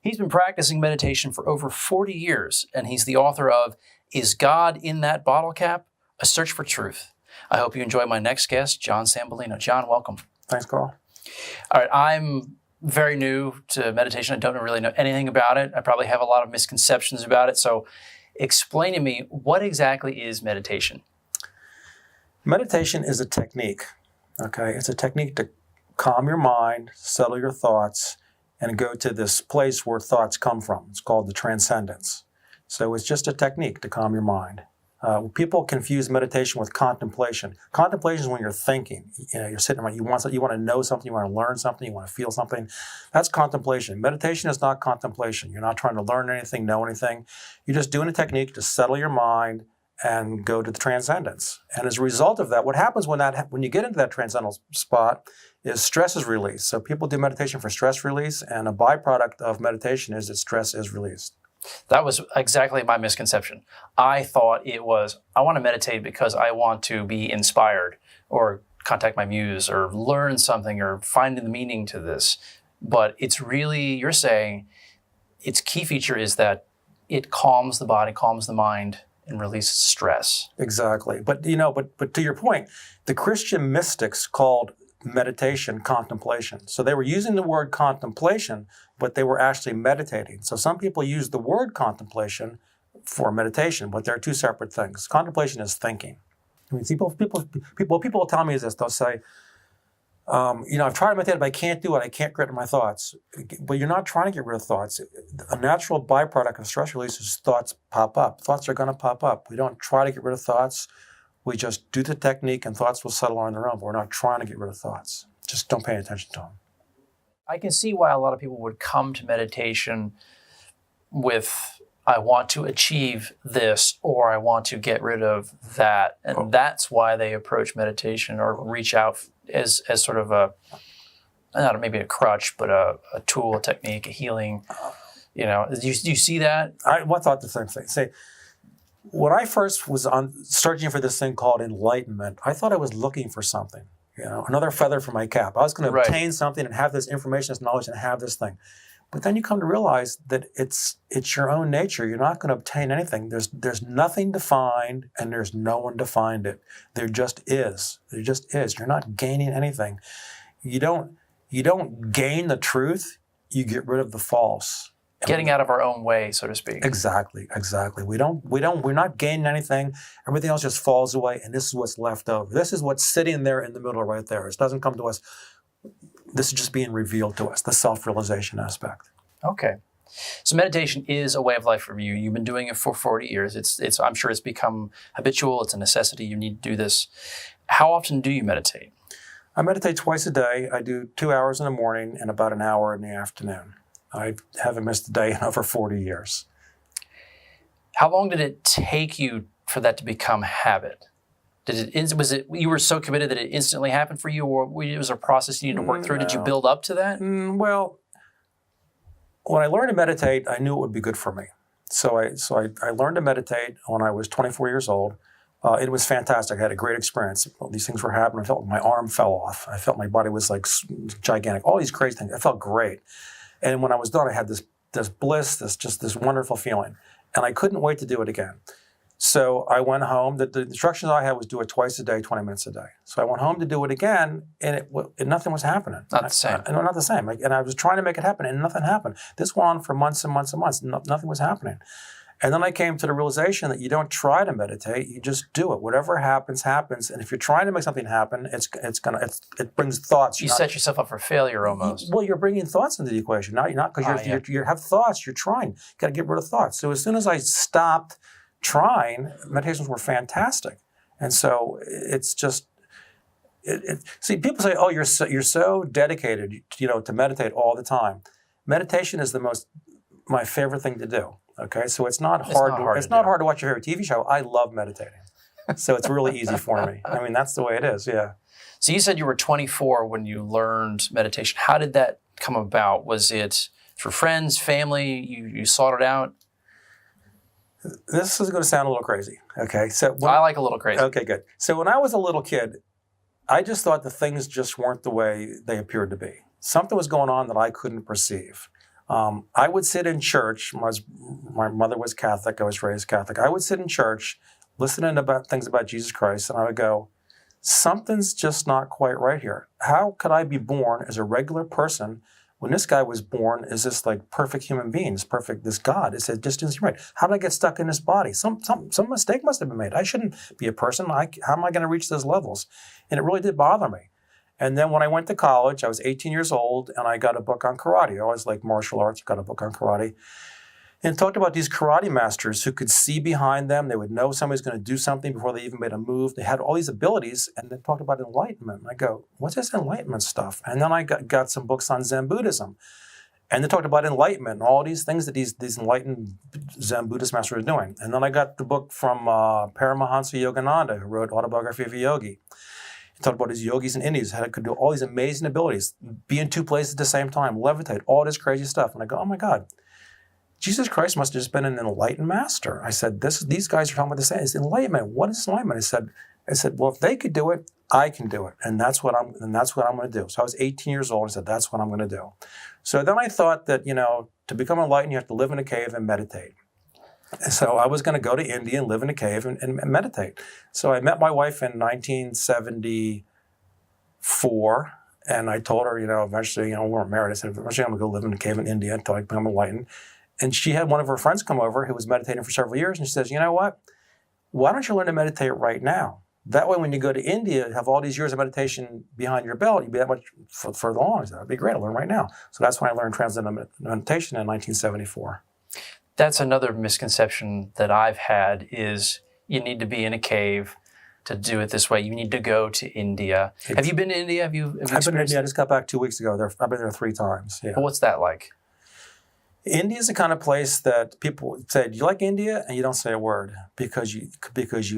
He's been practicing meditation for over 40 years, and he's the author of Is God in That Bottle Cap? A Search for Truth. I hope you enjoy my next guest, John Sambalino. John, welcome. Thanks, Carl. All right, I'm very new to meditation. I don't really know anything about it. I probably have a lot of misconceptions about it. So explain to me, what exactly is meditation? Meditation is a technique, okay? It's a technique to calm your mind, settle your thoughts, and go to this place where thoughts come from. It's called the transcendence. So it's just a technique to calm your mind. People confuse meditation with contemplation. Contemplation is when you're thinking. You're sitting around, you want to know something, you want to learn something, you want to feel something. That's contemplation. Meditation is not contemplation. You're not trying to learn anything, know anything. You're just doing a technique to settle your mind and go to the transcendence. And as a result of that, what happens when you get into that transcendental spot is stress is released. So people do meditation for stress release, and a byproduct of meditation is that stress is released. That was exactly my misconception. I thought it was, I want to meditate because I want to be inspired or contact my muse or learn something or find the meaning to this. But it's really, you're saying, its key feature is that it calms the body, calms the mind, and releases stress. Exactly. But to your point, the Christian mystics called meditation contemplation. So they were using the word contemplation, but they were actually meditating. So some people use the word contemplation for meditation, but they're two separate things. Contemplation is thinking. I mean, people tell me this. They'll say, I've tried to meditate, but I can't do it. I can't get rid of my thoughts. But you're not trying to get rid of thoughts. A natural byproduct of stress release is thoughts pop up. Thoughts are going to pop up. We don't try to get rid of thoughts. We just do the technique and thoughts will settle on their own. But we're not trying to get rid of thoughts. Just don't pay attention to them. I can see why a lot of people would come to meditation with, I want to achieve this, or I want to get rid of that. And that's why they approach meditation or reach out as sort of not maybe a crutch, but a tool, a technique, a healing. Do you see that? I thought the same thing. Say, when I first was searching for this thing called enlightenment, I thought I was looking for something, another feather for my cap. I was going to obtain something and have this information, this knowledge, and have this thing. But then you come to realize that it's your own nature. You're not going to obtain anything. There's nothing defined, and there's no one to find it. There just is. There just is. You're not gaining anything. You don't gain the truth. You get rid of the false. Getting out of our own way, so to speak. Exactly. We're not gaining anything. Everything else just falls away, and this is what's left over. This is what's sitting there in the middle right there. It doesn't come to us. This is just being revealed to us, the self-realization aspect. Okay. So meditation is a way of life for you. You've been doing it for 40 years. It's I'm sure it's become habitual. It's a necessity. You need to do this. How often do you meditate? I meditate twice a day. I do 2 hours in the morning and about an hour in the afternoon. I haven't missed a day in over 40 years. How long did it take you for that to become habit? Was it you were so committed that it instantly happened for you, or was there a process you needed to work through? Did you build up to that? Well, when I learned to meditate, I knew it would be good for me. So I learned to meditate when I was 24 years old. It was fantastic. I had a great experience. All these things were happening. I felt my arm fell off. I felt my body was like gigantic. All these crazy things. I felt great. And when I was done, I had this bliss, this wonderful feeling. And I couldn't wait to do it again. So I went home. The instructions I had was do it twice a day, 20 minutes a day. So I went home to do it again, and nothing was happening. Not the same. Not the same. And I was trying to make it happen, and nothing happened. This went on for months and months and months. Nothing was happening. And then I came to the realization that you don't try to meditate, you just do it. Whatever happens, happens. And if you're trying to make something happen, it brings thoughts. You set yourself up for failure almost. Well, you're bringing thoughts into the equation. Now you're not, because you have thoughts, you're trying. You got to get rid of thoughts. So as soon as I stopped trying, meditations were fantastic. And so it's just, see, people say, oh, you're so dedicated, to meditate all the time. Meditation is my favorite thing to do. Okay, so it's not hard to watch your favorite TV show. I love meditating. So it's really easy for me. I mean, that's the way it is, yeah. So you said you were 24 when you learned meditation. How did that come about? Was it through friends, family? You sought it out? This is going to sound a little crazy, okay? So I like a little crazy. Okay, good. So when I was a little kid, I just thought the things just weren't the way they appeared to be. Something was going on that I couldn't perceive. I would sit in church. My mother was Catholic. I was raised Catholic. I would sit in church listening about things about Jesus Christ, and I would go, something's just not quite right here. How could I be born as a regular person when this guy was born as this like perfect human being, this God? It said, just isn't right. How did I get stuck in this body? Some mistake must have been made. I shouldn't be a person. How am I going to reach those levels? And it really did bother me. And then when I went to college, I was 18 years old, and I got a book on karate. I always liked martial arts. I got a book on karate. And talked about these karate masters who could see behind them. They would know somebody's going to do something before they even made a move. They had all these abilities, and they talked about enlightenment. And I go, what's this enlightenment stuff? And then I got some books on Zen Buddhism. And they talked about enlightenment and all these things that these enlightened Zen Buddhist masters were doing. And then I got the book from Paramahansa Yogananda, who wrote Autobiography of a Yogi. He talked about his yogis in India who could do all these amazing abilities, be in two places at the same time, levitate, all this crazy stuff. And I go, oh my God. Jesus Christ must have just been an enlightened master. I said, these guys are talking about the same. It's enlightenment. What is enlightenment? I said, well, if they could do it, I can do it, and that's what I'm going to do. So I was 18 years old. And I said, that's what I'm going to do. So then I thought that to become enlightened, you have to live in a cave and meditate. And so I was going to go to India and live in a cave and meditate. So I met my wife in 1974, and I told her, eventually, we weren't married. I said, eventually I'm going to go live in a cave in India until I become enlightened. And she had one of her friends come over who was meditating for several years, and she says, you know what? Why don't you learn to meditate right now? That way, when you go to India, have all these years of meditation behind your belt, you'd be that much further along. So that'd be great. I'll learn right now. So that's when I learned transcendental meditation in 1974. That's another misconception that I've had is you need to be in a cave to do it this way. You need to go to India. Have you been to India? Have you I've been to India. I just got back 2 weeks ago. I've been there 3 times. Yeah. Well, what's that like? India is the kind of place that people say, do you like India? And you don't say a word because you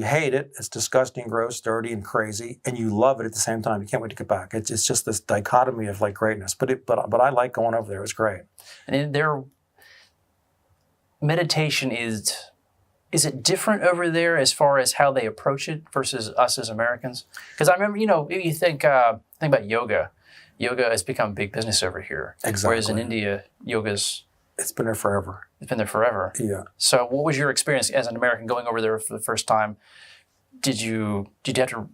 hate it. It's disgusting, gross, dirty, and crazy, and you love it at the same time. You can't wait to get back. It's just this dichotomy of like greatness. But I like going over there. It's great. And their meditation is it different over there as far as how they approach it versus us as Americans? Because I remember, you think about yoga. Yoga has become big business over here. Exactly. Whereas in India, yoga's... It's been there forever. It's been there forever. Yeah. So what was your experience as an American going over there for the first time? Did you have to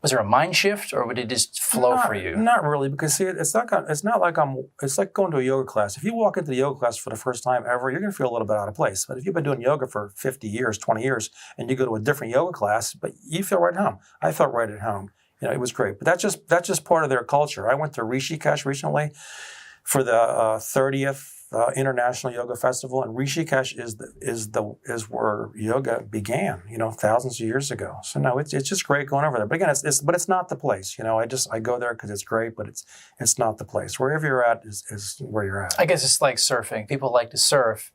was there a mind shift, or would it just flow for you? Not really, because see, it's like going to a yoga class. If you walk into the yoga class for the first time ever, you're going to feel a little bit out of place. But if you've been doing yoga for 50 years, 20 years, and you go to a different yoga class, but you feel right at home. I felt right at home. It was great. But that's just part of their culture. I went to Rishikesh recently for the 30th International Yoga Festival, and Rishikesh is where yoga began, thousands of years ago. So no, it's just great going over there. But again, it's not the place. I go there because it's great, but it's not the place. Wherever you're at is where you're at. I guess it's like surfing. People like to surf.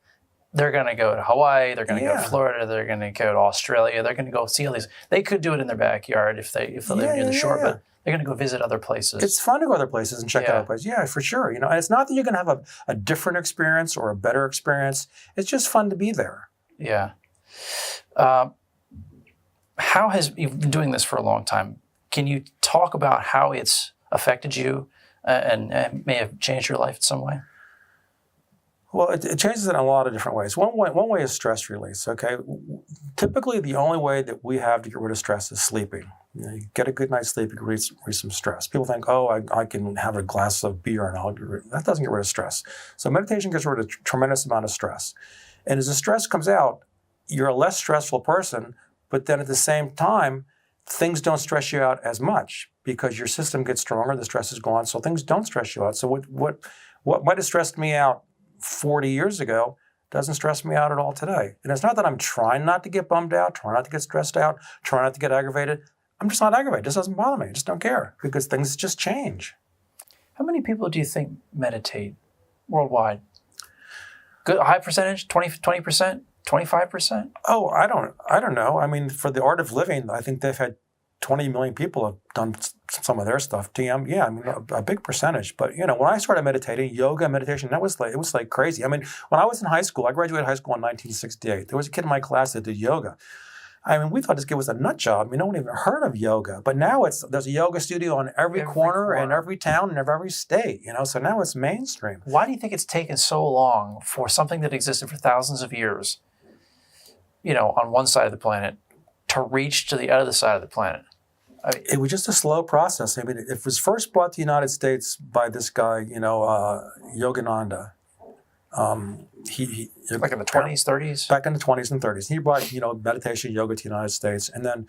They're going to go to Hawaii. They're going to go to Florida. They're going to go to Australia. They're going to go see all these. They could do it in their backyard if they live near the shore, but they're going to go visit other places. It's fun to go other places and check out other places. Yeah, for sure. And it's not that you're going to have a different experience or a better experience. It's just fun to be there. Yeah. You've been doing this for a long time. Can you talk about how it's affected you and may have changed your life in some way? Well, it changes it in a lot of different ways. One way is stress release, okay? Typically, the only way that we have to get rid of stress is sleeping. You get a good night's sleep, you can release some stress. People think, I can have a glass of beer and that doesn't get rid of stress. So meditation gets rid of a tremendous amount of stress. And as the stress comes out, you're a less stressful person, but then at the same time, things don't stress you out as much because your system gets stronger, the stress is gone, so things don't stress you out. So what might have stressed me out 40 years ago doesn't stress me out at all today. And it's not that I'm trying not to get bummed out, trying not to get stressed out, trying not to get aggravated. I'm just not aggravated. It just doesn't bother me. I just don't care because things just change. How many people do you think meditate worldwide? Good, high percentage, 20%, 25%? Oh, I don't know. I mean, for the art of living, I think they've had 20 million people have done some of their stuff. TM, yeah, I mean, a big percentage. But, when I started meditating, yoga, meditation, it was like crazy. I mean, when I was in high school, I graduated high school in 1968. There was a kid in my class that did yoga. I mean, we thought this kid was a nut job. I mean, no one even heard of yoga. But now there's a yoga studio on every corner in every town and every state, so now it's mainstream. Why do you think it's taken so long for something that existed for thousands of years, on one side of the planet, to reach to the other side of the planet? It was just a slow process. I mean, it was first brought to the United States by this guy, Yogananda. He like in the 20s, 30s? Back in the 20s and 30s. He brought, meditation, yoga to the United States. And then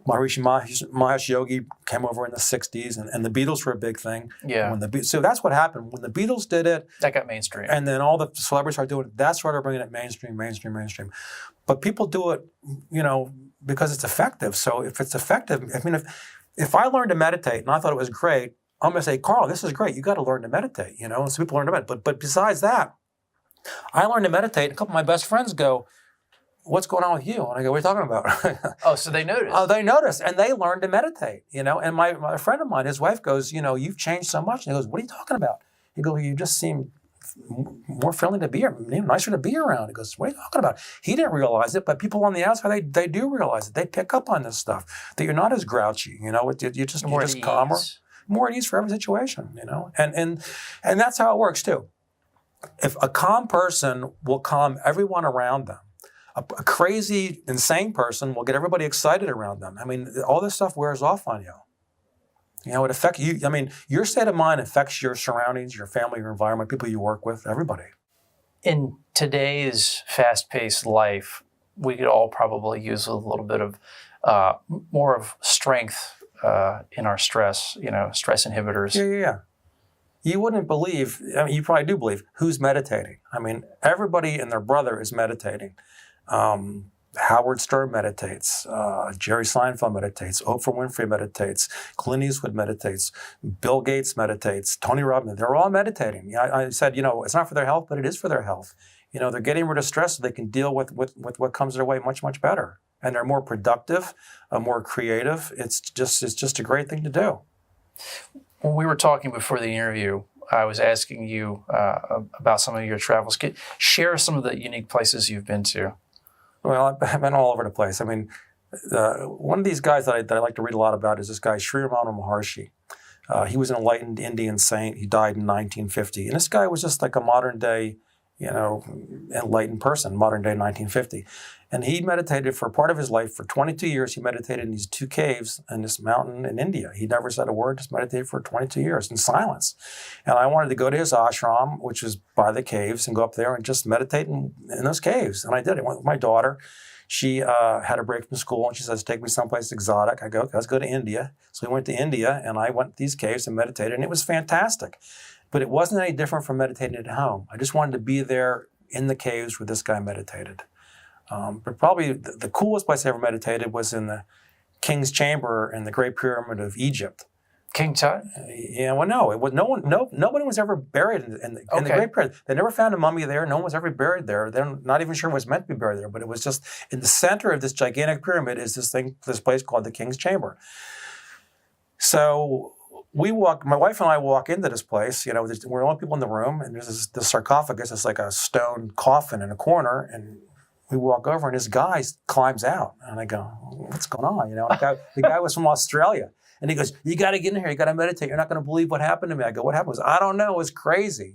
Maharishi Mahesh Yogi came over in the 60s, and the Beatles were a big thing. Yeah. So that's what happened. When the Beatles did it. That got mainstream. And then all the celebrities started doing it. That's why they're bringing it mainstream. But people do it, because it's effective. So if it's effective, I mean, if I learned to meditate and I thought it was great, I'm going to say, Carl, this is great. You got to learn to meditate, So people learn to meditate. But besides that, I learned to meditate. A couple of my best friends go, what's going on with you? And I go, what are you talking about? Oh, so they noticed. Oh, they noticed, and they learned to meditate, And my friend of mine, his wife goes, you've changed so much. And he goes, what are you talking about? He goes, you just seem more friendly to be around, nicer to be around. He goes, what are you talking about? He didn't realize it, but people on the outside, they do realize it. They pick up on this stuff, that you're not as grouchy, you're just calmer, more at ease for every situation, And that's how it works too. If a calm person will calm everyone around them, a crazy, insane person will get everybody excited around them. I mean, all this stuff wears off on you. It affects you. I mean, your state of mind affects your surroundings, your family, your environment, people you work with, everybody. In today's fast-paced life, we could all probably use a little bit of more of strength in our stress, stress inhibitors. Yeah. You wouldn't believe, you probably do believe, who's meditating. I mean, everybody and their brother is meditating. Howard Stern meditates, Jerry Seinfeld meditates, Oprah Winfrey meditates, Clint Eastwood meditates, Bill Gates meditates, Tony Robbins, they're all meditating. I said, it's not for their health, but it is for their health. They're getting rid of stress so they can deal with what comes their way much, much better. And they're more productive, more creative. It's just a great thing to do. When we were talking before the interview, I was asking you about some of your travels. Share some of the unique places you've been to. Well, I've been all over the place. I mean, one of these guys that I like to read a lot about is this guy, Sri Ramana Maharshi. He was an enlightened Indian saint. He died in 1950. And this guy was just like a modern day, enlightened person, modern day 1950. And he meditated for part of his life. For 22 years, he meditated in these 2 caves in this mountain in India. He never said a word, just meditated for 22 years in silence. And I wanted to go to his ashram, which is by the caves, and go up there and just meditate in those caves. And I did. I went with my daughter. She had a break from school, and she says, take me someplace exotic. I go, let's go to India. So we went to India, and I went to these caves and meditated, and it was fantastic. But it wasn't any different from meditating at home. I just wanted to be there in the caves where this guy meditated. But probably the coolest place I ever meditated was in the King's Chamber in the Great Pyramid of Egypt. King Tut? Yeah, well, no, it was nobody was ever buried in the Great Pyramid. They never found a mummy there. No one was ever buried there. They're not even sure it was meant to be buried there. But it was just in the center of this gigantic pyramid is this place called the King's Chamber. So my wife and I walk into this place. We're the only people in the room, and there's this sarcophagus. It's like a stone coffin in a corner, and we walk over, and this guy climbs out. And I go, what's going on? The guy was from Australia. And he goes, you got to get in here. You got to meditate. You're not going to believe what happened to me. I go, what happened? I don't know. It was crazy,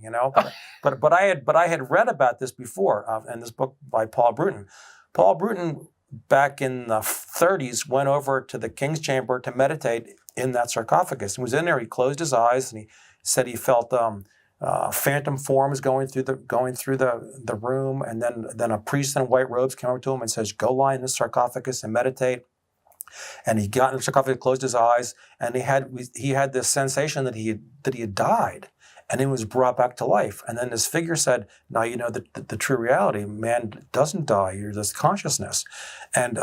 But I had read about this before in this book by Paul Bruton. Paul Bruton, back in the 30s, went over to the King's Chamber to meditate in that sarcophagus. He was in there. He closed his eyes, and he said he felt phantom forms going through the room, and then a priest in white robes came over to him and says, go lie in this sarcophagus and meditate. And he got in the sarcophagus, closed his eyes, and he had this sensation that he had died, and he was brought back to life. And then this figure said, now you know the true reality. Man doesn't die. You're this consciousness. And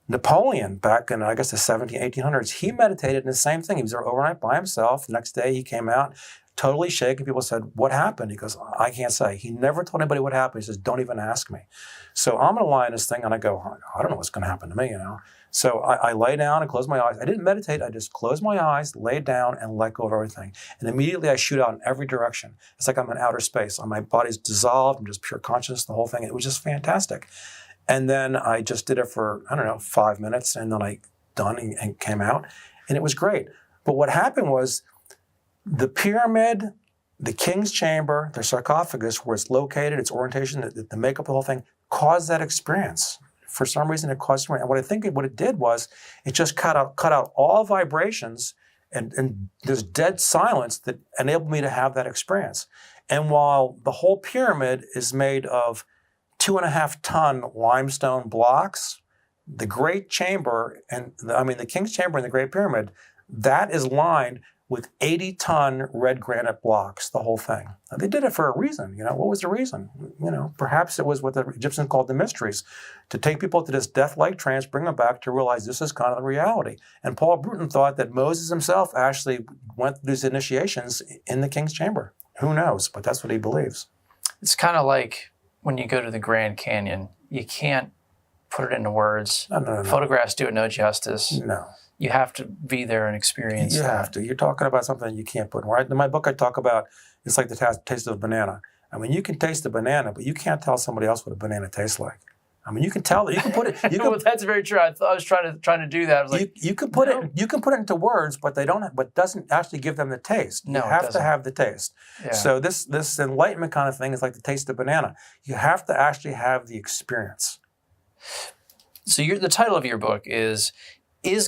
Napoleon, back in, I guess, the 1800s, he meditated in the same thing. He was there overnight by himself. The next day he came out, totally shaken. People said, what happened? He goes, I can't say. He never told anybody what happened. He says, don't even ask me. So I'm going to lie in this thing, and I go, I don't know what's going to happen to me, So I lay down and close my eyes. I didn't meditate. I just closed my eyes, laid down, and let go of everything. And immediately I shoot out in every direction. It's like I'm in outer space. My body's dissolved. I'm just pure consciousness, the whole thing. It was just fantastic. And then I just did it for, I don't know, 5 minutes, and then I done and came out, and it was great. But what happened was the pyramid, the king's chamber, the sarcophagus, where it's located, its orientation, the makeup of the whole thing, caused that experience. For some reason, it caused, and what I think what it did was it just cut out all vibrations and there's dead silence that enabled me to have that experience. And while the whole pyramid is made of 2.5-ton limestone blocks, the Great Chamber, the King's Chamber and the Great Pyramid, that is lined with 80-ton red granite blocks, the whole thing. Now, they did it for a reason. What was the reason? Perhaps it was what the Egyptians called the mysteries, to take people to this death-like trance, bring them back to realize this is kind of the reality. And Paul Bruton thought that Moses himself actually went through these initiations in the King's Chamber. Who knows? But that's what he believes. It's kind of like when you go to the Grand Canyon, you can't put it into words. No. Photographs do it no justice. No. You have to be there and experience You that. have to. You're talking about something you can't put in words. In my book, I talk about it's like the taste of a banana. You can taste a banana, but you can't tell somebody else what a banana tastes like. You can tell that you can put it. Well, that's very true. I was trying to do that. I was like, you can put it. You can put it into words, but but doesn't actually give them the taste. No, you have it to doesn't. have the taste. Yeah. So this enlightenment kind of thing is like the taste of banana. You have to actually have the experience. So the title of your book is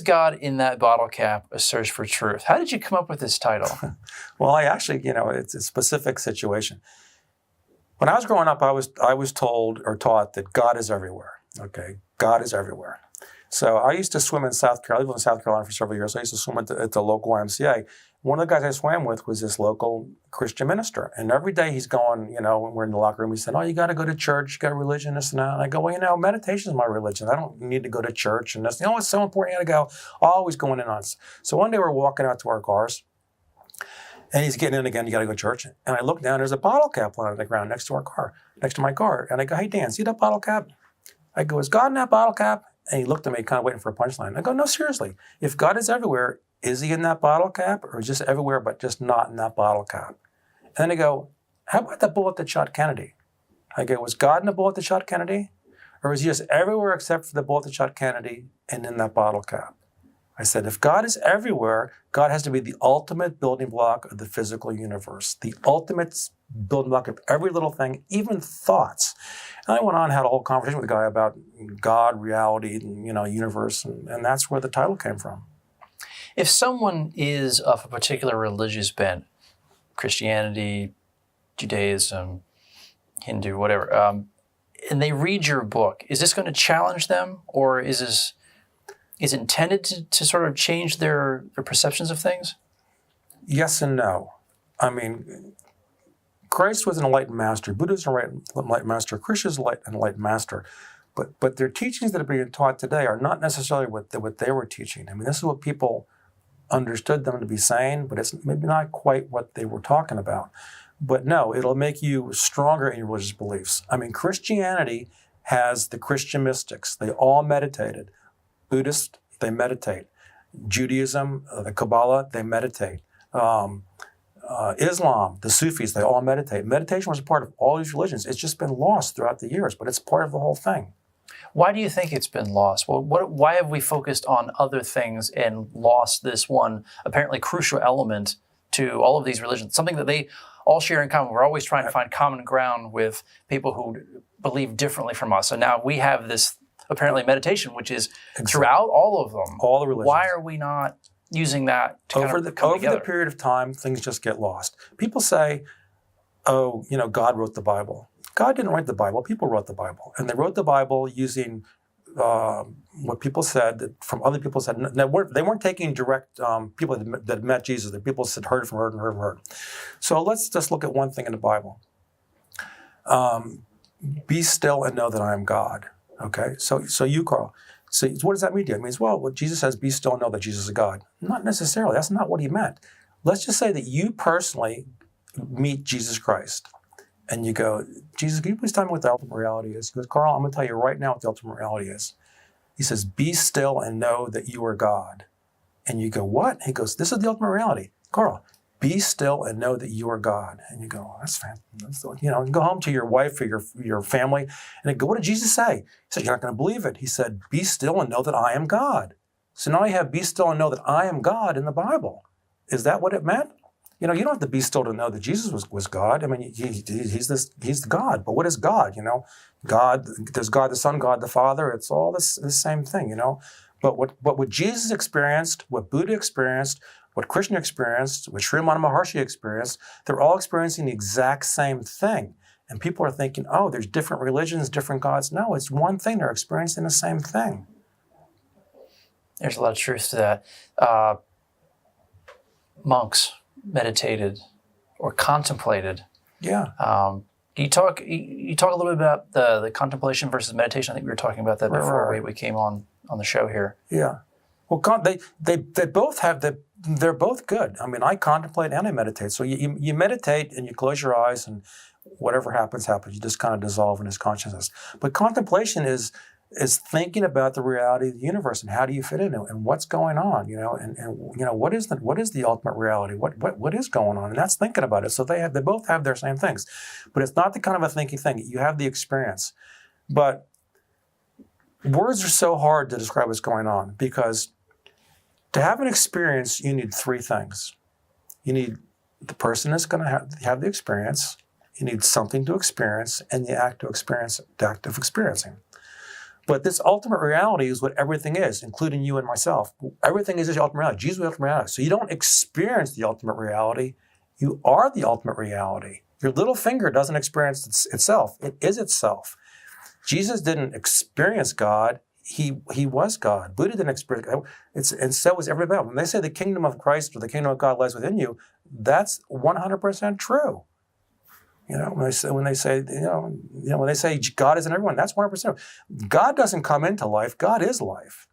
God in That Bottle Cap? A Search for Truth. How did you come up with this title? Well, I actually, it's a specific situation. When I was growing up, I was told or taught that God is everywhere. Okay, God is everywhere. So I used to swim in South Carolina. I lived in South Carolina for several years. I used to swim at the local YMCA. One of the guys I swam with was this local Christian minister. And every day he's going, when we're in the locker room, he said, oh, you got to go to church, you got religion, this and that. And I go, well, meditation is my religion. I don't need to go to church and this. It's so important. You got to go. Always going in on it. So one day we're walking out to our cars. And he's getting in again, you got to go to church. And I look down, there's a bottle cap lying on the ground next to my car. And I go, hey, Dan, see that bottle cap? I go, is God in that bottle cap? And he looked at me kind of waiting for a punchline. I go, no, seriously. If God is everywhere, is he in that bottle cap or just everywhere but just not in that bottle cap? And then I go, how about the bullet that shot Kennedy? I go, was God in the bullet that shot Kennedy? Or was he just everywhere except for the bullet that shot Kennedy and in that bottle cap? I said, if God is everywhere, God has to be the ultimate building block of the physical universe, the ultimate building block of every little thing, even thoughts. And I went on and had a whole conversation with the guy about God, reality, and, universe, and that's where the title came from. If someone is of a particular religious bent, Christianity, Judaism, Hindu, whatever, and they read your book, is this going to challenge them, or is it intended to sort of change their perceptions of things? Yes and no. Christ was an enlightened master. Buddha is an enlightened master. Krishna is an enlightened master. But their teachings that are being taught today are not necessarily what they were teaching. This is what people understood them to be saying, but it's maybe not quite what they were talking about. But no, it'll make you stronger in your religious beliefs. Christianity has the Christian mystics. They all meditated. Buddhists, they meditate. Judaism, the Kabbalah, they meditate. Islam, the Sufis, they all meditate. Meditation was a part of all these religions. It's just been lost throughout the years, but it's part of the whole thing. Why do you think it's been lost? Well, why have we focused on other things and lost this one apparently crucial element to all of these religions, something that they all share in common? We're always trying to find common ground with people who believe differently from us. So now we have this apparently meditation, which is throughout all of them. All the religions. Why are we not using that to over the period of time, things just get lost. People say, oh, God wrote the Bible. God didn't write the Bible. People wrote the Bible. And they wrote the Bible using what people said from other people said. They weren't taking direct people that met Jesus. The people said heard from heard. So let's just look at one thing in the Bible. Be still and know that I am God. Okay? So you, Carl. So what does that mean to you? It means, well, Jesus says, be still and know that Jesus is God. Not necessarily. That's not what he meant. Let's just say that you personally meet Jesus Christ. And you go, Jesus, can you please tell me what the ultimate reality is? He goes, Carl, I'm going to tell you right now what the ultimate reality is. He says, be still and know that you are God. And you go, what? He goes, this is the ultimate reality. Carl, be still and know that you are God. And you go, that's fantastic. You go home to your wife or your family and they go, what did Jesus say? He said, you're not going to believe it. He said, be still and know that I am God. So now you have be still and know that I am God in the Bible. Is that what it meant? You don't have to be still to know that Jesus was God. I mean, he's the God. But what is God? God, there's God the Son, God the Father. It's all the same thing, But what Jesus experienced, what Buddha experienced, what Krishna experienced, what Sri Ramana Maharshi experienced, they're all experiencing the exact same thing. And people are thinking, oh, there's different religions, different gods. No, it's one thing. They're experiencing the same thing. There's a lot of truth to that. Monks meditated or contemplated. Yeah. You talk a little bit about the contemplation versus meditation. I think we were talking about that before we came on the show here. Yeah. Well, they both have they're both good. I mean, I contemplate and I meditate. So you meditate and you close your eyes and whatever happens, happens. You just kind of dissolve in his consciousness. But contemplation is thinking about the reality of the universe and how do you fit in it and what's going on, and what is the ultimate reality? What is going on? And that's thinking about it. So they both have their same things, but it's not the kind of a thinking thing. You have the experience, but words are so hard to describe what's going on because to have an experience, you need three things. You need the person that's going to have the experience. You need something to experience, and the act of experiencing. But this ultimate reality is what everything is, including you and myself. Everything is the ultimate reality. Jesus is the ultimate reality. So you don't experience the ultimate reality. You are the ultimate reality. Your little finger doesn't experience itself. It is itself. Jesus didn't experience God. He was God. Buddha didn't experience God. And so was everybody else. When they say the kingdom of Christ or the kingdom of God lies within you, that's 100% true. When they say God is in everyone, that's 100%. God doesn't come into life. God is life.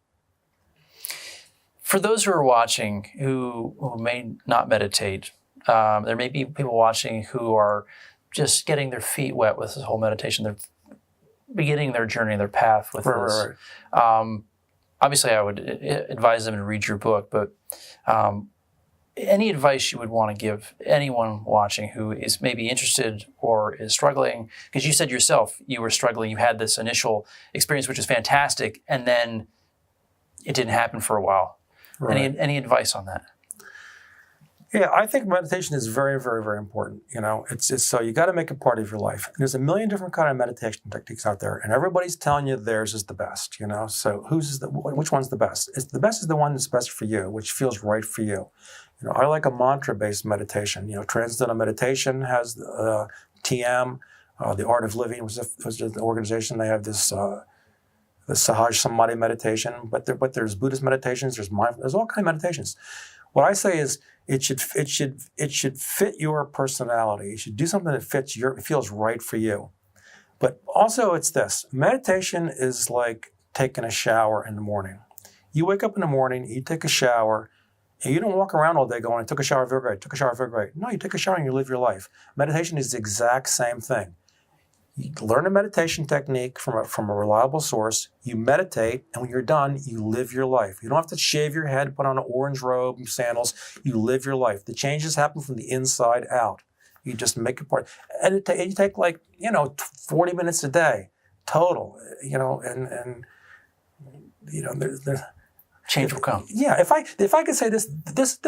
For those who are watching who may not meditate, there may be people watching who are just getting their feet wet with this whole meditation. They're beginning their journey, their path with this. Right. Obviously, I would advise them to read your book, but any advice you would want to give anyone watching who is maybe interested or is struggling? Because you said yourself you were struggling. You had this initial experience, which is fantastic, and then it didn't happen for a while. Right. Any advice on that? Yeah, I think meditation is very, very, very important. It's so you got to make it part of your life. And there's a million different kind of meditation techniques out there, and everybody's telling you theirs is the best. So which one's the best? The best is the one that's best for you, which feels right for you. I like a mantra-based meditation. Transcendental Meditation has TM, the Art of Living was the organization. They have this the Sahaj Samadhi meditation, but there's Buddhist meditations. There's all kinds of meditations. What I say is it should fit your personality. You should do something that feels right for you. But also it's this. Meditation is like taking a shower in the morning. You wake up in the morning, you take a shower, and you don't walk around all day going, I took a shower, I feel great, took a shower, I feel great. No, you take a shower and you live your life. Meditation is the exact same thing. You learn a meditation technique from a reliable source, you meditate, and when you're done, you live your life. You don't have to shave your head, put on an orange robe and sandals. You live your life. The changes happen from the inside out. You just make it part. And you take 40 minutes a day total, and there's change will come. Yeah, if I could say this is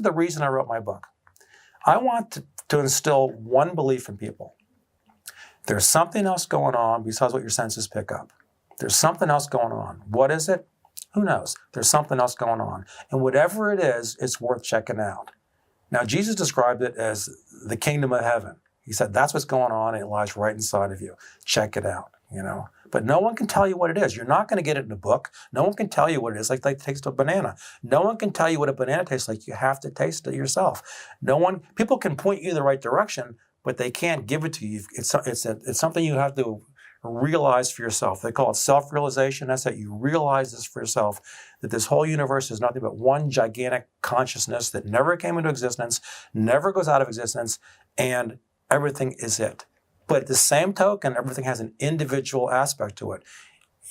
the reason I wrote my book. I want to instill one belief in people. There's something else going on besides what your senses pick up. There's something else going on. What is it? Who knows? There's something else going on. And whatever it is, it's worth checking out. Now, Jesus described it as the kingdom of heaven. He said, that's what's going on, and it lies right inside of you. Check it out, But no one can tell you what it is. You're not going to get it in a book. No one can tell you what it is, like the taste of a banana. No one can tell you what a banana tastes like. You have to taste it yourself. People can point you in the right direction, but they can't give it to you. It's something you have to realize for yourself. They call it self-realization. That's that you realize this for yourself, that this whole universe is nothing but one gigantic consciousness that never came into existence, never goes out of existence, and everything is it. But at the same token, everything has an individual aspect to it.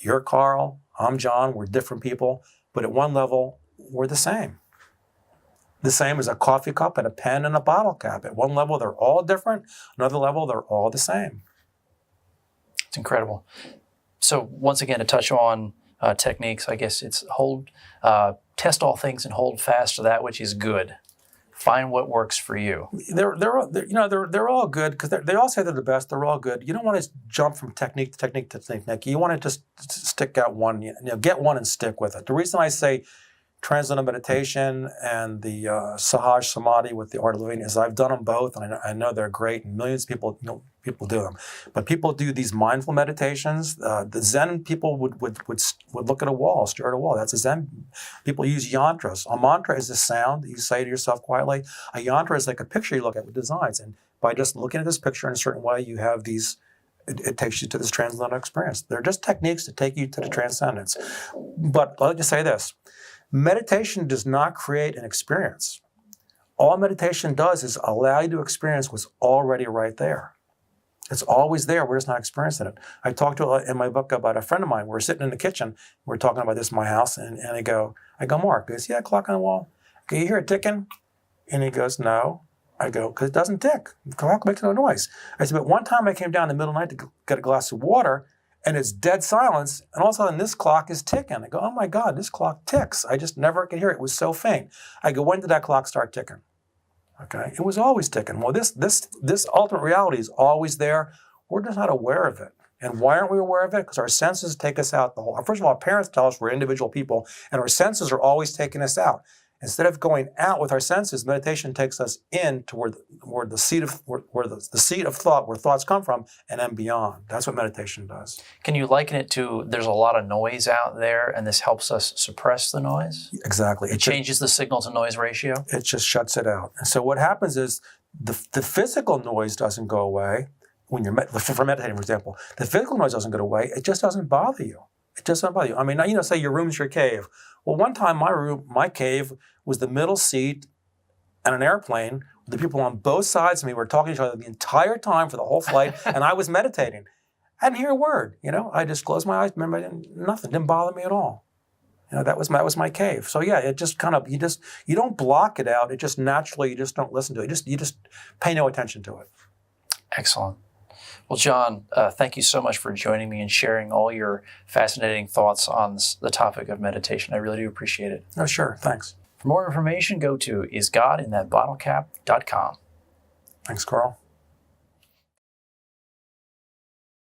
You're Carl, I'm John, we're different people, but at one level, we're the same. The same as a coffee cup and a pen and a bottle cap. At one level, they're all different. Another level, they're all the same. It's incredible. So once again, to touch on techniques, I guess it's test all things and hold fast to that which is good. Find what works for you. They're all good because they all say they're the best. They're all good. You don't want to jump from technique to technique to technique. You want to just stick out one. Get one and stick with it. The reason I say Transcendental meditation and the Sahaj Samadhi with the Art of Living is I've done them both, and I know they're great, and millions of people do them. But people do these mindful meditations. The Zen people would look at a wall, stare at a wall. That's a Zen. People use yantras. A mantra is a sound that you say to yourself quietly. A yantra is like a picture you look at with designs, and by just looking at this picture in a certain way, you have these. It takes you to this transcendental experience. They're just techniques to take you to the transcendence. But I'll just say this. Meditation does not create an experience. All meditation does is allow you to experience what's already right there. It's always there. We're just not experiencing it. I talked in my book about a friend of mine. We're sitting in the kitchen. We're talking about this in my house, and I go, Mark, do you see that clock on the wall? Can you hear it ticking? And he goes, no. I go, because it doesn't tick. The clock makes no noise. I said, but one time I came down in the middle of the night to get a glass of water, and it's dead silence, and all of a sudden this clock is ticking. I go, oh my God, this clock ticks. I just never could hear it. It was so faint. I go, when did that clock start ticking? Okay, it was always ticking. Well, this ultimate reality is always there. We're just not aware of it. And why aren't we aware of it? Because our senses take us out the whole. First of all, our parents tell us we're individual people, and our senses are always taking us out. Instead of going out with our senses, meditation takes us in to where the seat of thought, where thoughts come from, and then beyond. That's what meditation does. Can you liken it to there's a lot of noise out there, and this helps us suppress the noise? Exactly. It changes the signal to noise ratio? It just shuts it out. And so what happens is the physical noise doesn't go away. When you're for meditating, for example, the physical noise doesn't go away. It just doesn't bother you. It just doesn't bother you. I mean, say your room's your cave. Well, one time my cave was the middle seat on an airplane. The people on both sides of me were talking to each other the entire time for the whole flight, and I was meditating. I didn't hear a word. I just closed my eyes. Remember, nothing didn't bother me at all. That was my cave. So yeah, it just kind of you don't block it out. It just naturally you just don't listen to it. You just pay no attention to it. Excellent. Well, John, thank you so much for joining me and sharing all your fascinating thoughts on the topic of meditation. I really do appreciate it. Oh, sure. Thanks. For more information, go to isgodinthatbottlecap.com. Thanks, Carl.